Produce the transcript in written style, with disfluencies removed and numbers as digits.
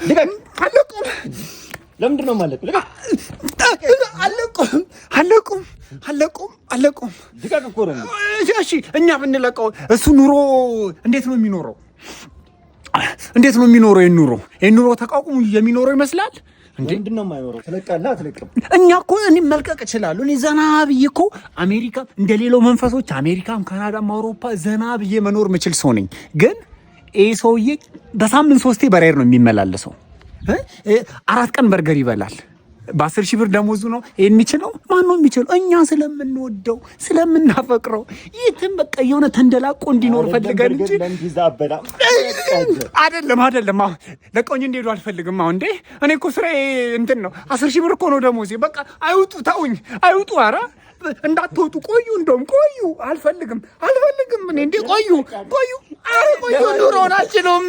ልቀቅ። አለቁም። ለምንድን ነው የማለቁ? ልቀቅ። አለቁም። ልቀቅ እኮ ነው። እሺ እኛ ብንለቀው እሱ ኑሮ እንዴት ነው የሚኖረው? ይሄን ኑሮ ተቋቁሞ የሚኖረው ይመስላል። ምንድን ነው የማይኖረው? ትለቃለህ አትለቅም? እኛ እኮ እኔ መልቀቅ እችላለሁ። እኔ ዘና ብዬ እኮ አሜሪካ እንደሌላው መንፈሶች አሜሪካም፣ ካናዳም፣ አውሮፓ ዘና ብዬ መኖር የምችል ሰው ነኝ። ግን ይህ ሰውዬ በሳምንት 3 በራይር ነው የሚመላለሰው። 4 ቀን በርገር ይበላል። በ10,000 ብር ደሞዙ ነው ይሄን የሚችለው። ማን ነው የሚችለው? እኛ ስለምንወደው ስለምናፈቅረው ይህም በቃ የሆነ ተንደላቆ እንዲኖር ፈልገን እንጂ አይደለም። አሁን ለቀውኝ እንዲሄዱ አልፈልግም። አሁን እንዴ እኔ እኮ ስራዬ እንትን ነው። 10,000 ብር እኮ ነው ደሞዜ። በቃ አይውጡ፣ ተውኝ፣ አይውጡ። ኧረ እንዳትወጡ፣ ቆዩ፣ እንደውም ቆዩ። አልፈልግም። እኔ እንዴ ቆዩ። ኧረ ቆዩ። ኑሮውን አልችለውም።